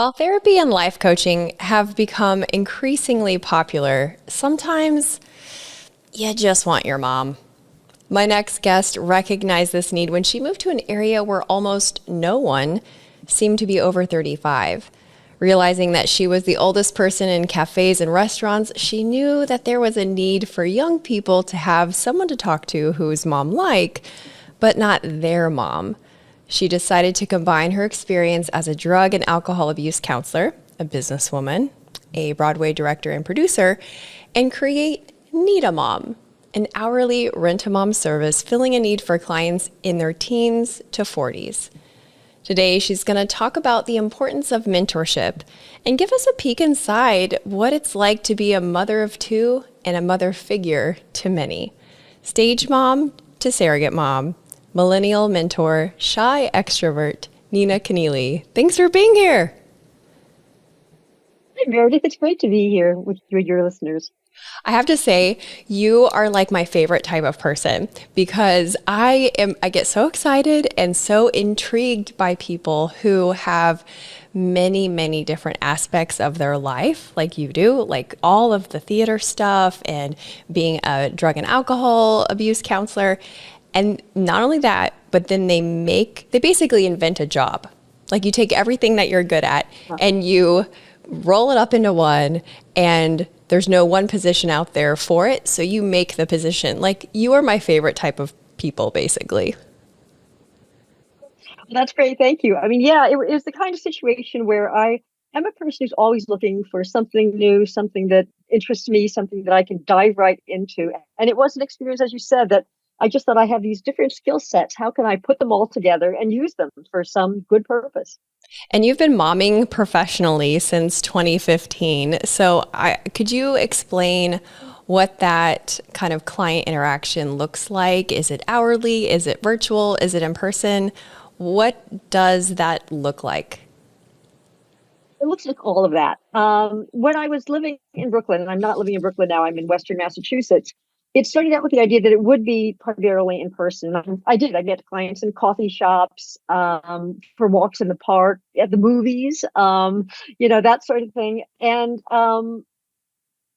While therapy and life coaching have become increasingly popular, sometimes you just want your mom. My next guest recognized this need when she moved to an area where almost no one seemed to be over 35. Realizing that she was the oldest person in cafes and restaurants, she knew that there was a need for young people to have someone to talk to who's mom-like, but not their mom. She decided to combine her experience as a drug and alcohol abuse counselor, a businesswoman, a Broadway director and producer, and create Need a Mom, an hourly rent-a-mom service filling a need for clients in their teens to 40s. Today, she's going to talk about the importance of mentorship and give us a peek inside what it's like to be a mother of two and a mother figure to many. Stage mom to surrogate mom, millennial mentor, shy extrovert, Nina Keneally. Thanks for being here. Hi, Meredith. It's great to be here with your listeners. I have to say, you are like my favorite type of person because I get so excited and so intrigued by people who have many, many different aspects of their life, like you do, like all of the theater stuff and being a drug and alcohol abuse counselor. And not only that, but then they basically invent a job. Like you take everything that you're good at and you roll it up into one, and there's no one position out there for it. So you make the position. Like you are my favorite type of people, basically. That's great. Thank you. I mean, yeah, it was the kind of situation where I'm a person who's always looking for something new, something that interests me, something that I can dive right into. And it was an experience, as you said, that I just thought I have these different skill sets. How can I put them all together and use them for some good purpose? And you've been momming professionally since 2015. So could you explain what that kind of client interaction looks like? Is it hourly? Is it virtual? Is it in person? What does that look like? It looks like all of that. When I was living in Brooklyn, and I'm not living in Brooklyn now, I'm in Western Massachusetts. It started out with the idea that it would be primarily in person. I did. I met clients in coffee shops, for walks in the park, at the movies, that sort of thing. And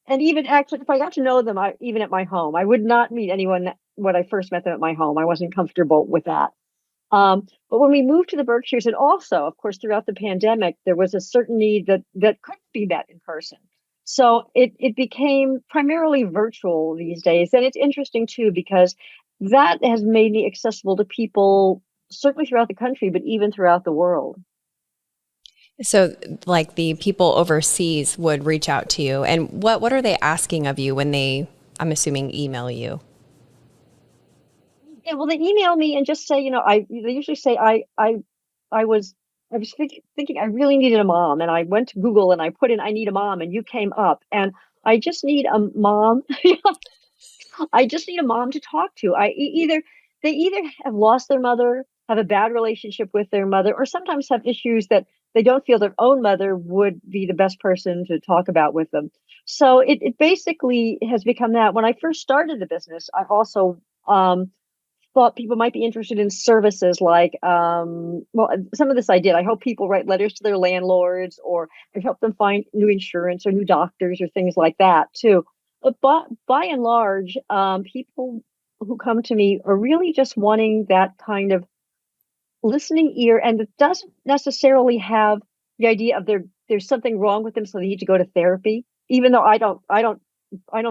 even actually, if I got to know them, even at my home, I would not meet anyone when I first met them at my home. I wasn't comfortable with that. But when we moved to the Berkshires, and also, of course, throughout the pandemic, there was a certain need that couldn't be met in person. So it became primarily virtual these days. And it's interesting, too, because that has made me accessible to people, certainly throughout the country, but even throughout the world. So like the people overseas would reach out to you, and what are they asking of you when they, I'm assuming, email you? Yeah, well, they email me and just say, they usually say I was thinking I really needed a mom, and I went to Google and I put in I need a mom, and you came up, and I just need a mom. I just need a mom to talk to. They either have lost their mother, have a bad relationship with their mother, or sometimes have issues that they don't feel their own mother would be the best person to talk about with them. So it basically has become that. When I first started the business, I also thought people might be interested in services like, some of this I did. I hope people write letters to their landlords, or I help them find new insurance or new doctors or things like that too. But by and large, people who come to me are really just wanting that kind of listening ear, and it doesn't necessarily have the idea of there's something wrong with them, so they need to go to therapy. Even though I don't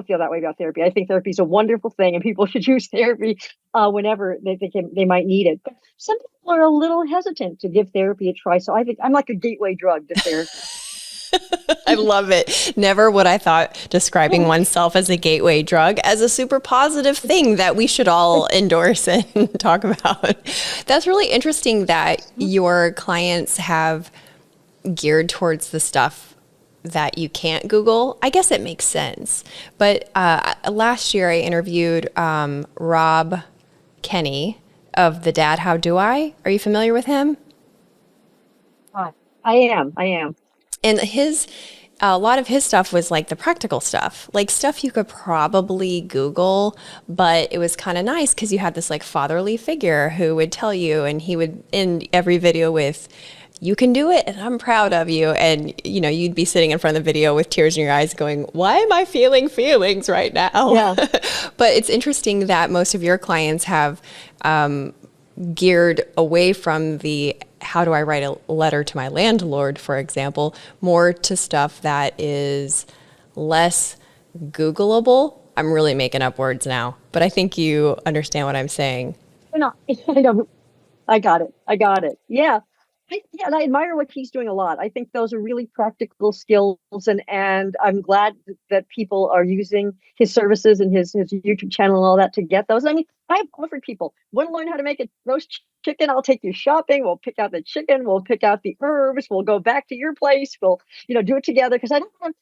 feel that way about therapy. I think therapy is a wonderful thing, and people should use therapy whenever they might need it. But some people are a little hesitant to give therapy a try. So I think I'm like a gateway drug to therapy. I love it. Never would I thought describing oneself as a gateway drug as a super positive thing that we should all endorse and talk about. That's really interesting that your clients have geared towards the stuff that you can't Google. I guess it makes sense. But last year I interviewed Rob Kenny of The Dad, How Do I? Are you familiar with him? I am. And a lot of his stuff was like the practical stuff, like stuff you could probably Google, but it was kind of nice because you had this like fatherly figure who would tell you, and he would end every video with, you can do it and I'm proud of you. And, you'd be sitting in front of the video with tears in your eyes going, why am I feeling feelings right now? Yeah. But it's interesting that most of your clients have geared away from the how do I write a letter to my landlord, for example, more to stuff that is less Googleable. I'm really making up words now, but I think you understand what I'm saying. I know. I got it. I got it. Yeah. Yeah, and I admire what he's doing a lot. I think those are really practical skills, and I'm glad that people are using his services and his YouTube channel and all that to get those. I mean, I've offered people want to learn how to make a roast chicken. I'll take you shopping. We'll pick out the chicken. We'll pick out the herbs. We'll go back to your place. We'll do it together because I don't have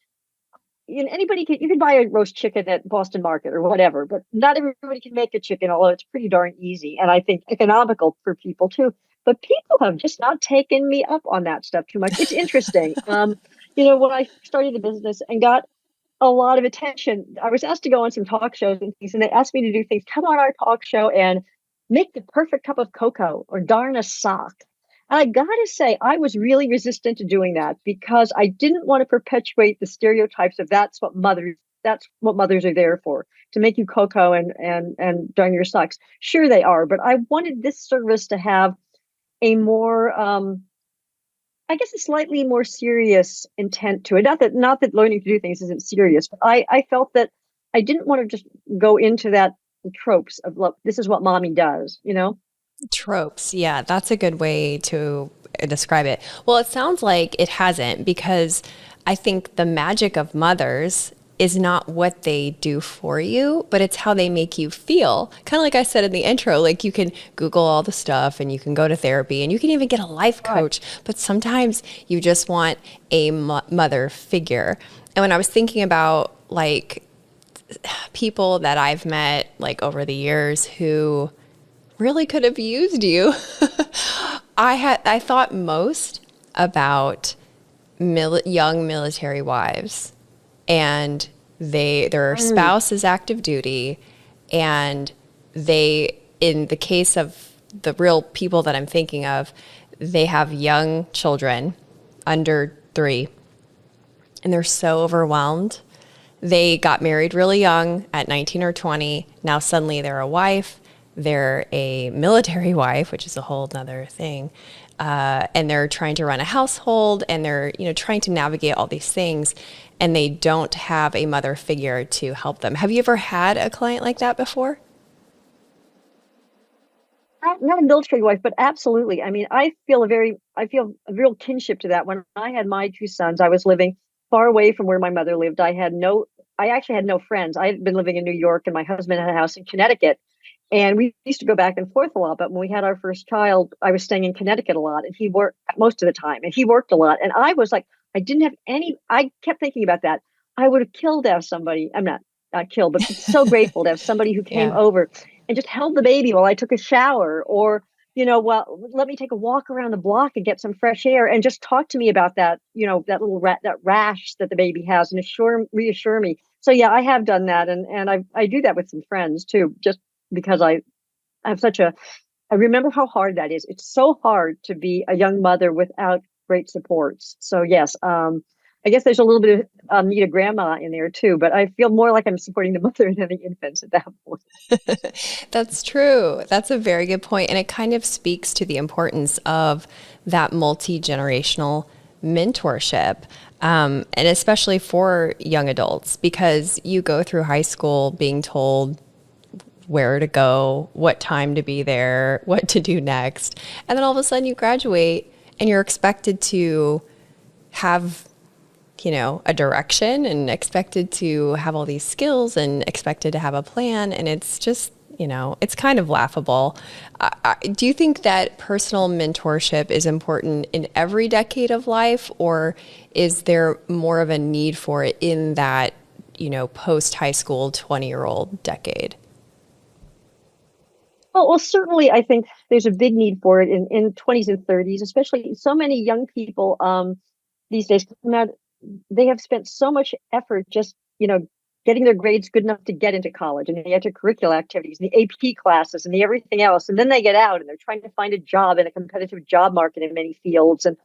anybody can you can buy a roast chicken at Boston Market or whatever, but not everybody can make a chicken, although it's pretty darn easy and I think economical for people too. But people have just not taken me up on that stuff too much. It's interesting. When I started the business and got a lot of attention, I was asked to go on some talk shows and things, and they asked me to do things. Come on our talk show and make the perfect cup of cocoa or darn a sock. And I gotta say, I was really resistant to doing that because I didn't want to perpetuate the stereotypes of that's what mothers are there for, to make you cocoa and darn your socks. Sure they are, but I wanted this service to have a more I guess a slightly more serious intent to it. Not that learning to do things isn't serious, but I felt that I didn't want to just go into that tropes of look, this is what mommy does. Tropes. Yeah, that's a good way to describe it. Well, it sounds like it hasn't because I think the magic of mothers is not what they do for you, but it's how they make you feel. Kind of like I said in the intro, like you can Google all the stuff and you can go to therapy and you can even get a life coach, but sometimes you just want a mother figure. And when I was thinking about like people that I've met like over the years who really could have used you. I thought most about young military wives, and their spouse is active duty, and in the case of the real people that I'm thinking of, they have young children under 3, and they're so overwhelmed. They got married really young at 19 or 20. Now suddenly they're a wife. They're a military wife, which is a whole nother thing. And they're trying to run a household and they're, trying to navigate all these things, and they don't have a mother figure to help them. Have you ever had a client like that before? Not a military wife, but absolutely. I mean, I feel a real kinship to that. When I had my 2 sons, I was living far away from where my mother lived. I actually had no friends. I had been living in New York, and my husband had a house in Connecticut. And we used to go back and forth a lot. But when we had our first child, I was staying in Connecticut a lot, and he worked most of the time, and he worked a lot. And I was like, I kept thinking about that. I would have killed to have somebody. I'm not killed, but so grateful to have somebody who came Yeah. over and just held the baby while I took a shower, or well, let me take a walk around the block and get some fresh air and just talk to me about that little that rash that the baby has, and reassure me. So yeah, I have done that, and I do that with some friends too, just because I have I remember how hard that is. It's so hard to be a young mother without great supports. So yes, I guess there's a little bit of need a grandma in there too, but I feel more like I'm supporting the mother than the infants at that point. That's true. That's a very good point. And it kind of speaks to the importance of that multi-generational mentorship. And especially for young adults, because you go through high school being told where to go, what time to be there, what to do next. And then all of a sudden you graduate and you're expected to have, a direction and expected to have all these skills and expected to have a plan. And it's just, it's kind of laughable. Do you think that personal mentorship is important in every decade of life, or is there more of a need for it in that, post high school 20-year-old decade? Well, certainly, I think there's a big need for it in 20s and 30s, especially so many young people these days come out. They have spent so much effort just, getting their grades good enough to get into college, and the extracurricular activities and the AP classes and the everything else. And then they get out and they're trying to find a job in a competitive job market in many fields. And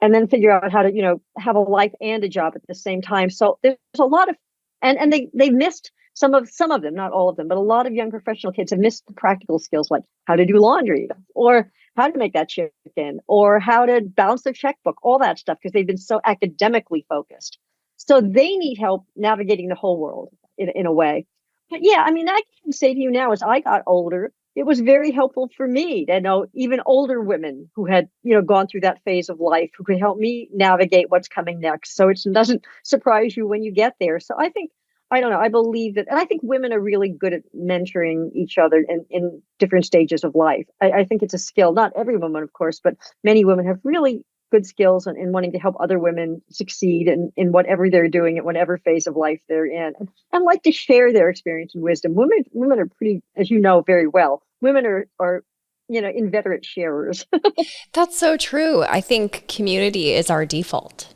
and then figure out how to, have a life and a job at the same time. So there's a lot of, and they missed some of them, not all of them, but a lot of young professional kids have missed the practical skills like how to do laundry or how to make that chicken or how to balance their checkbook, all that stuff, because they've been so academically focused. So they need help navigating the whole world in a way. But yeah, I mean, I can say to you now, as I got older, it was very helpful for me to know even older women who had, gone through that phase of life who could help me navigate what's coming next. So it doesn't surprise you when you get there. So I think, I don't know, I believe that, and I think women are really good at mentoring each other in different stages of life. I think it's a skill, not every woman, of course, but many women have really good skills in wanting to help other women succeed in whatever they're doing at whatever phase of life they're in, and like to share their experience and wisdom. Women are pretty, as you know very well, women are inveterate sharers. That's so true. I think community is our default,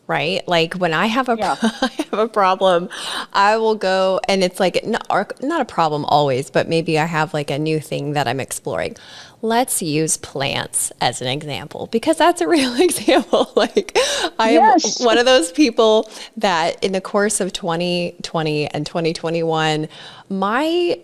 right? Like when I have a Yeah. I have a problem, I will go, and it's like not a problem always, but maybe I have like a new thing that I'm exploring. Let's use plants as an example because that's a real example. Like I am Yes. one of those people that in the course of 2020 and 2021, my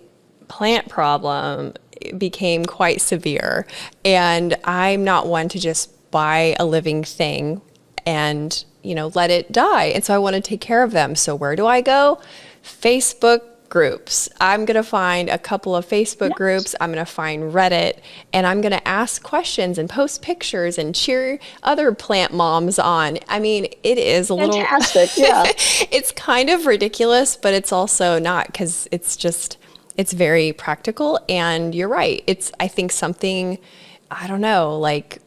plant problem became quite severe. And I'm not one to just buy a living thing and, let it die. And so I want to take care of them. So where do I go? Facebook groups. I'm going to find a couple of Facebook Yes. groups. I'm going to find Reddit, and I'm going to ask questions and post pictures and cheer other plant moms on. I mean, it is a little, Fantastic. Yeah. it's kind of ridiculous, but it's also not, because it's very practical. And you're right. It's, I think, something, I don't know, like,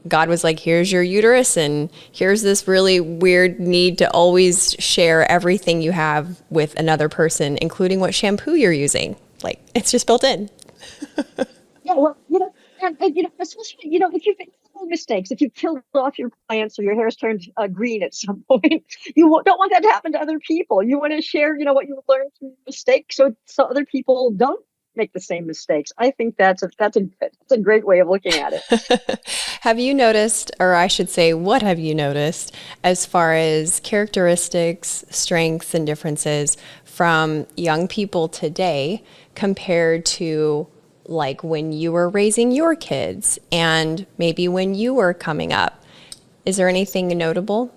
God was like, here's your uterus, and here's this really weird need to always share everything you have with another person, including what shampoo you're using. Like, it's just built in. Yeah, well, especially, if you've made mistakes, if you've killed off your plants or your hair's turned green at some point, don't want that to happen to other people. You want to share, what you've learned through mistakes, so other people don't make the same mistakes. I think that's a great way of looking at it. Have you noticed, or I should say, what have you noticed as far as characteristics, strengths, and differences from young people today compared to like when you were raising your kids and maybe when you were coming up? Is there anything notable?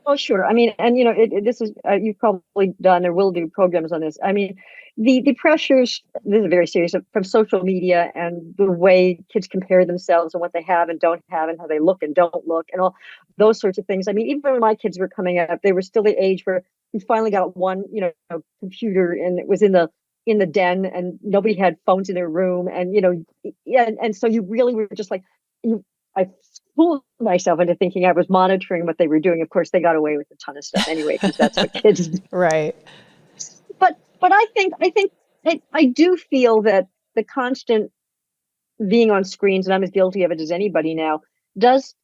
Oh, sure. I mean, and this is you've probably done or will do programs on this. I mean, the pressures. This is very serious from social media and the way kids compare themselves and what they have and don't have and how they look and don't look and all those sorts of things. I mean, even when my kids were coming up, they were still the age where we finally got one, computer, and it was in the den, and nobody had phones in their room, and yeah, and so you really were just like you. I fooled myself into thinking I was monitoring what they were doing. Of course, they got away with a ton of stuff anyway, because that's what kids do. Right. But I do feel that the constant being on screens, and I'm as guilty of it as anybody now, does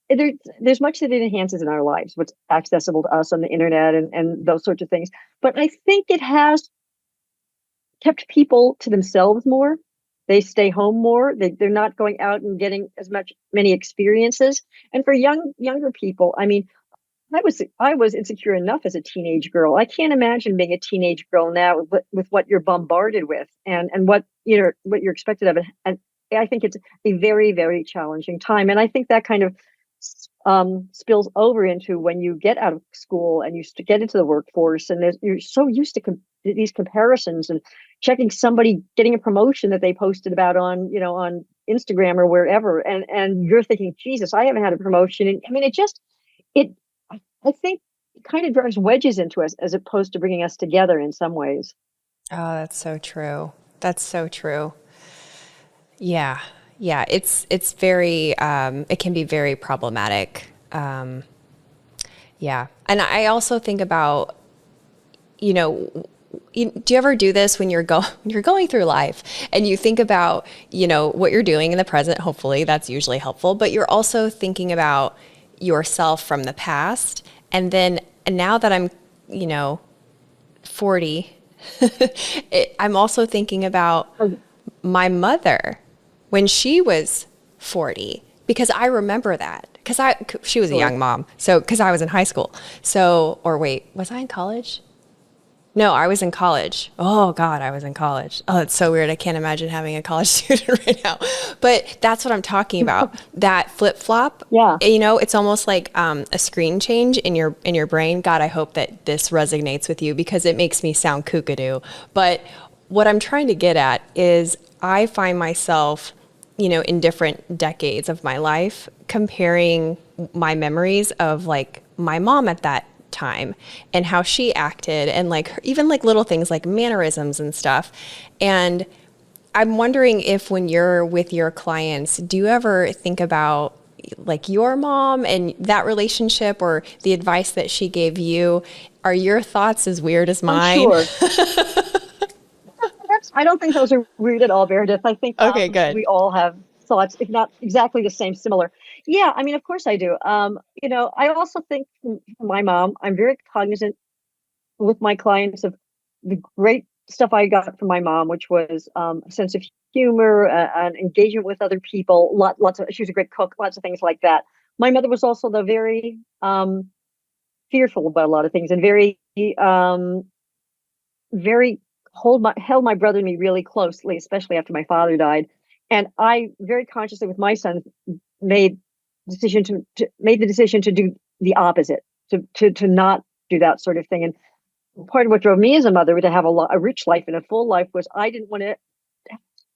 there's much that it enhances in our lives, what's accessible to us on the internet and those sorts of things. But I think it has kept people to themselves more. They stay home more. They're not going out and getting many experiences. And for younger people, I mean, I was insecure enough as a teenage girl. I can't imagine being a teenage girl now with what you're bombarded with and what what you're expected of it. And I think it's a very, very challenging time. And I think that kind of spills over into when you get out of school and you get into the workforce, and you're so used to these comparisons and checking somebody getting a promotion that they posted about on Instagram or wherever, and you're thinking, Jesus, I haven't had a promotion. And I mean, it I think it kind of drives wedges into us as opposed to bringing us together in some ways. Oh, that's so true. That's so true. Yeah. Yeah. It's very, it can be very problematic. Yeah. And I also think about, do you ever do this when when you're going through life and you think about, what you're doing in the present? Hopefully that's usually helpful, but you're also thinking about yourself from the past. And now that I'm, 40, I'm also thinking about my mother when she was 40, because I remember that because she was a Sure. young mom. So, because I was in high school. So, or wait, was I in college? No, I was in college. Oh God, I was in college. Oh, it's so weird. I can't imagine having a college student right now. But that's what I'm talking about. That flip flop. Yeah. You know, it's almost like a screen change in your brain. God, I hope that this resonates with you because it makes me sound kookadoo. But what I'm trying to get at is I find myself, you know, in different decades of my life, comparing my memories of like my mom at that time and how she acted and like even like little things like mannerisms and stuff. And I'm wondering if when you're with your clients, do you ever think about like your mom and that relationship or the advice that she gave you? Are your thoughts as weird as Oh, mine? sure. I don't think those are weird at all, Meredith. I think Okay, good. we all have thoughts, if not exactly the same, similar. Yeah, I mean, of course I do. I also think from my mom, I'm very cognizant with my clients of the great stuff I got from my mom, which was a sense of humor, and engagement with other people. Lots of she was a great cook, lots of things like that. My mother was also the very fearful about a lot of things and very held my brother and me really closely, especially after my father died. And I very consciously with my son made made the decision to do the opposite, to not do that sort of thing. And part of what drove me as a mother to have a rich life and a full life was I didn't want to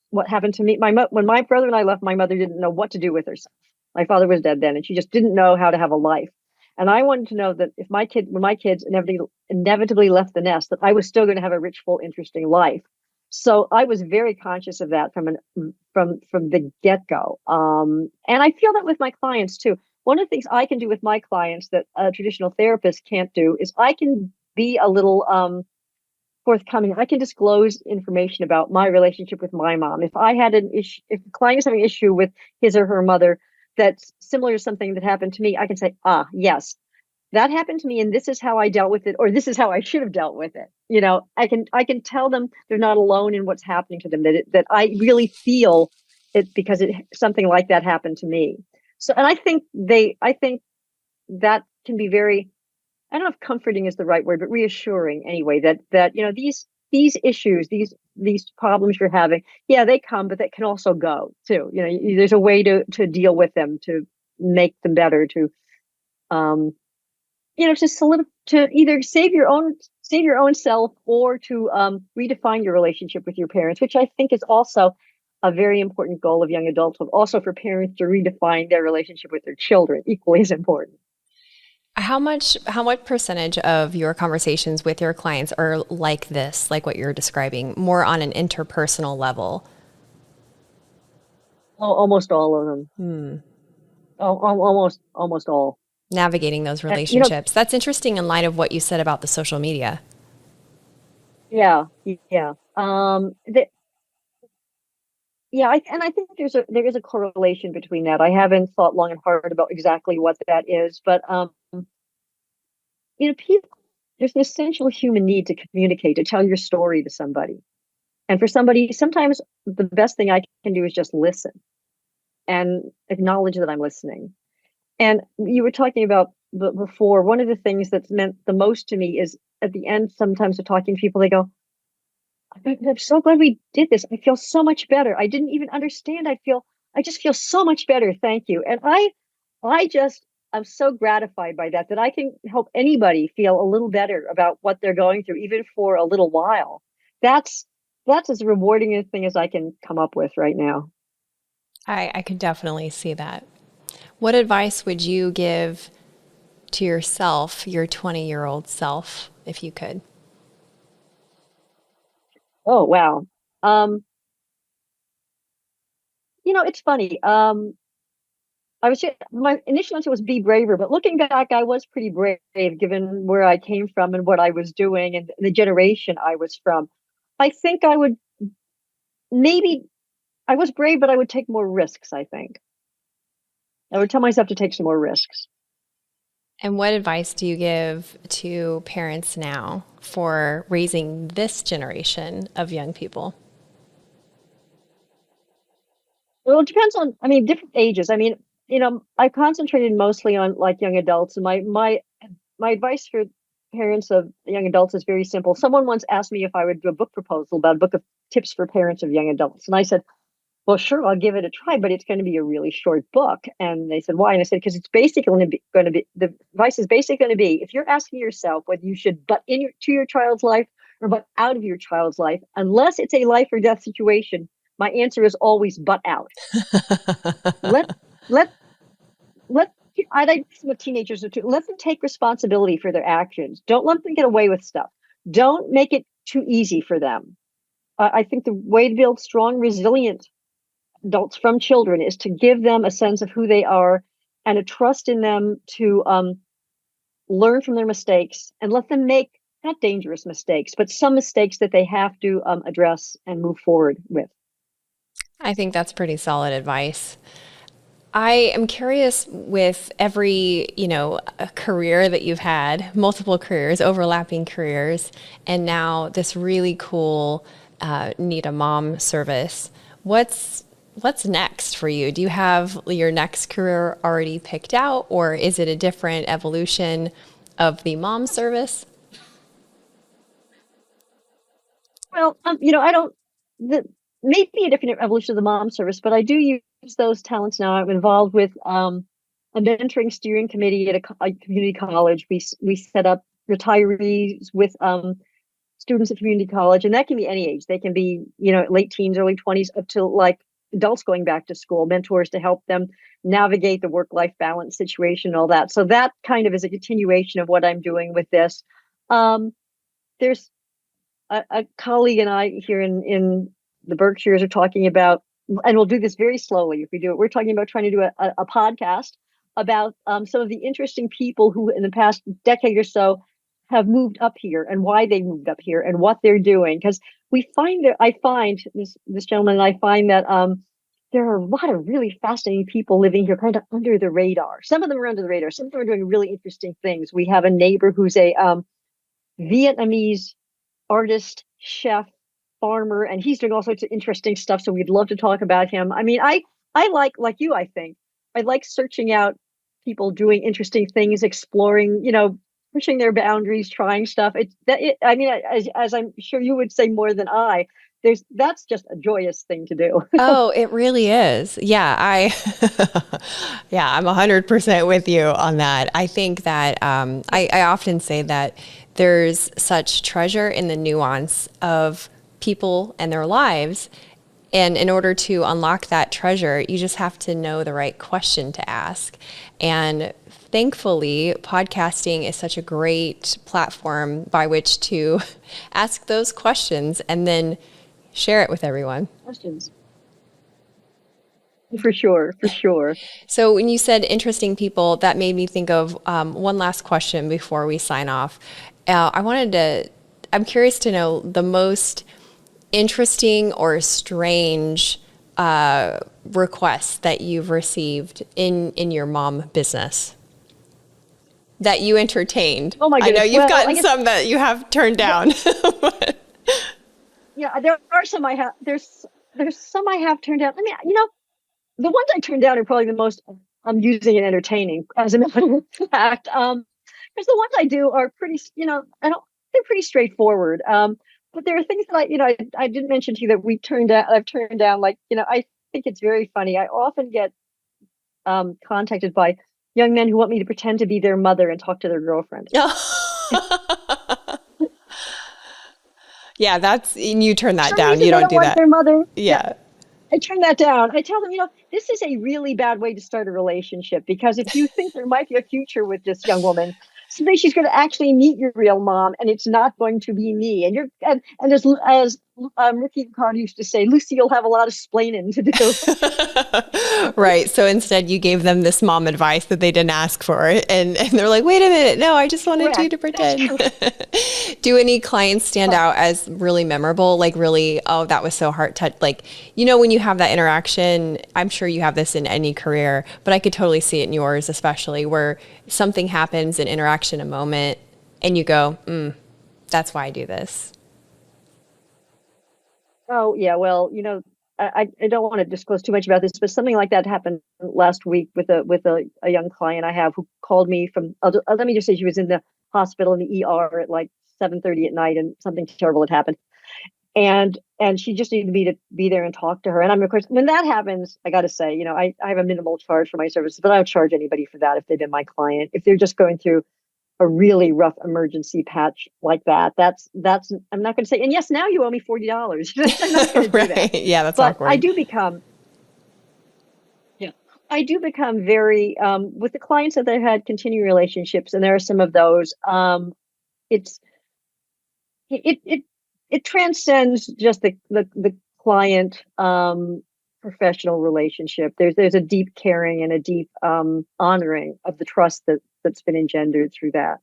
what happened to me. When my brother and I left, my mother didn't know what to do with herself. My father was dead then, and she just didn't know how to have a life. And I wanted to know that if when my kids inevitably left the nest, that I was still going to have a rich, full, interesting life. So I was very conscious of that from the get go. And I feel that with my clients too. One of the things I can do with my clients that a traditional therapist can't do is I can be a little forthcoming. I can disclose information about my relationship with my mom. If I had an issue, if the client is having an issue with his or her mother that's similar to something that happened to me, I can say, yes, that happened to me, and this is how I dealt with it, or this is how I should have dealt with it. I can tell them they're not alone in what's happening to them. That I really feel it because something like that happened to me. So, and I think that can be very, I don't know if comforting is the right word, but reassuring anyway, that these issues, these problems you're having, yeah, they come, but they can also go too. There's a way to deal with them, to make them better, to to either save your own self or to redefine your relationship with your parents, which I think is also a very important goal of young adulthood. Also for parents to redefine their relationship with their children, equally as important. How much percentage of your conversations with your clients are like this, like what you're describing, more on an interpersonal level? Almost all of them. Almost all. Navigating those And, relationships. That's interesting in light of what you said about the social media. yeah, yeah. And I think there is a correlation between that. I haven't thought long and hard about exactly what that is, but people, there's an essential human need to communicate, to tell your story to somebody. And for somebody, sometimes the best thing I can do is just listen and acknowledge that I'm listening. And you were talking about before, one of the things that's meant the most to me is at the end, sometimes of talking to people, they go, I'm so glad we did this. I feel so much better. I didn't even understand. I just feel so much better. Thank you. And I'm so gratified by that I can help anybody feel a little better about what they're going through, even for a little while. That's, that's as rewarding a thing as I can come up with right now. I could definitely see that. What advice would you give to yourself, your 20-year-old self, if you could? Oh, wow. Um, it's funny. My initial answer was be braver, but looking back, I was pretty brave given where I came from and what I was doing and the generation I was from. I think maybe I was brave, but I would take more risks. I think I would tell myself to take some more risks. And what advice do you give to parents now for raising this generation of young people? Well, it depends on, I mean, different ages. I mean, I concentrated mostly on like young adults, and my advice for parents of young adults is very simple. Someone once asked me if I would do a book proposal about a book of tips for parents of young adults, and I said, well, sure, I'll give it a try, but it's going to be a really short book. And they said, why? And I said, because it's basically going to be the advice is basically going to be, if you're asking yourself whether you should butt to your child's life or butt out of your child's life, unless it's a life or death situation, my answer is always butt out. Let let let I like what teenagers do too. Let them take responsibility for their actions. Don't let them get away with stuff. Don't make it too easy for them. I think the way to build strong, resilient adults from children is to give them a sense of who they are and a trust in them to learn from their mistakes and let them make not dangerous mistakes, but some mistakes that they have to address and move forward with. I think that's pretty solid advice. I am curious with every, a career that you've had, multiple careers, overlapping careers, and now this really cool Need a Mom service. What's next for you? Do you have your next career already picked out, or is it a different evolution of the mom service? Well, I don't, the, maybe a different evolution of the mom service, but I do use those talents now. I'm involved with a mentoring steering committee at a community college. We set up retirees with students at community college, and that can be any age. They can be, late teens, early 20s, up to like adults going back to school, mentors to help them navigate the work-life balance situation and all that. So that kind of is a continuation of what I'm doing with this. There's a colleague and I here in the Berkshires are talking about, and we'll do this very slowly if we do it. We're talking about trying to do a podcast about some of the interesting people who in the past decade or so have moved up here and why they moved up here and what they're doing. Because I find this gentleman and I find that there are a lot of really fascinating people living here kind of under the radar. Some of them are under the radar. Some of them are doing really interesting things. We have a neighbor who's a Vietnamese artist, chef, farmer, and he's doing all sorts of interesting stuff. So we'd love to talk about him. I mean, I like you, I think. I like searching out people doing interesting things, exploring, pushing their boundaries, trying stuff. I mean, as I'm sure you would say more than I, that's just a joyous thing to do. Oh, it really is. Yeah, yeah, I'm 100% with you on that. I think that I often say that there's such treasure in the nuance of people and their lives. And in order to unlock that treasure, you just have to know the right question to ask. And thankfully, podcasting is such a great platform by which to ask those questions and then share it with everyone. Questions. For sure, for sure. So when you said interesting people, that made me think of one last question before we sign off. I'm curious to know the most interesting or strange requests that you've received in your mom business that you entertained. Oh my I know goodness. you've gotten some that you have turned down. Yeah, there are some I have. There's some I have turned down. I mean, the ones I turned down are probably the most amusing and entertaining, as a matter of fact. Because the ones I do are pretty, they're pretty straightforward. But there are things that I didn't mention to you that I've turned down. Like, I think it's very funny. I often get contacted by young men who want me to pretend to be their mother and talk to their girlfriend. Yeah, you turn that For some down. reason, You they don't do want that. their mother. Yeah. I turn that down. I tell them, this is a really bad way to start a relationship because if you think there might be a future with this young woman, someday she's going to actually meet your real mom, and it's not going to be me. And as Ricky Card used to say, Lucy, you'll have a lot of splaining to do. Right. So instead, you gave them this mom advice that they didn't ask for, and they're like, "Wait a minute, no, I just wanted you to pretend." Do any clients stand out as really memorable? Like, really, oh, that was so heart touch. Like, when you have that interaction, I'm sure you have this in any career, but I could totally see it in yours, especially where something happens, an interaction, a moment, and you go, that's why I do this. Oh yeah, well, I don't want to disclose too much about this, but something like that happened last week with a young client I have who called me from. Let me just say she was in the hospital in the ER at like 7:30 at night, and something terrible had happened. And she just needed me to be there and talk to her. And I'm, of course, when that happens, I got to say, I have a minimal charge for my services, but I don't charge anybody for that if they've been my client. If they're just going through a really rough emergency patch like that, that's I'm not going to say, and yes, now you owe me $40. I'm not going to do that. Right. Yeah, that's But awkward. yeah, I do become very with the clients that I've had continuing relationships, and there are some of those. It's it it transcends just the client professional relationship. There's a deep caring and a deep honoring of the trust that's been engendered through that.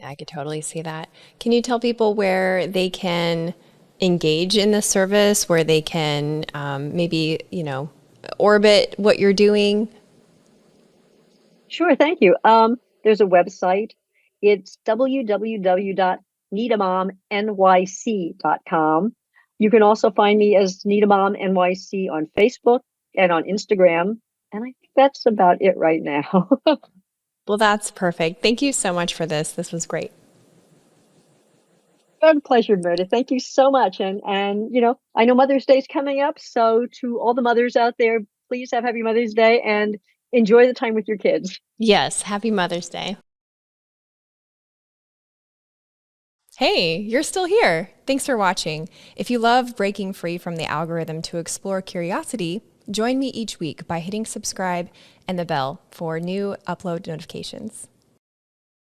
I could totally see that. Can you tell people where they can engage in the service, where they can maybe, orbit what you're doing? Sure, thank you. There's a website. It's www.needamomnyc.com. You can also find me as Need a Mom NYC on Facebook and on Instagram. And I think that's about it right now. Well, that's perfect. Thank you so much for this. This was great. A pleasure, Meredith. Thank you so much. And I know Mother's Day is coming up, so to all the mothers out there, please have Happy Mother's Day and enjoy the time with your kids. Yes. Happy Mother's Day. Hey, you're still here. Thanks for watching. If you love breaking free from the algorithm to explore curiosity, join me each week by hitting subscribe and the bell for new upload notifications.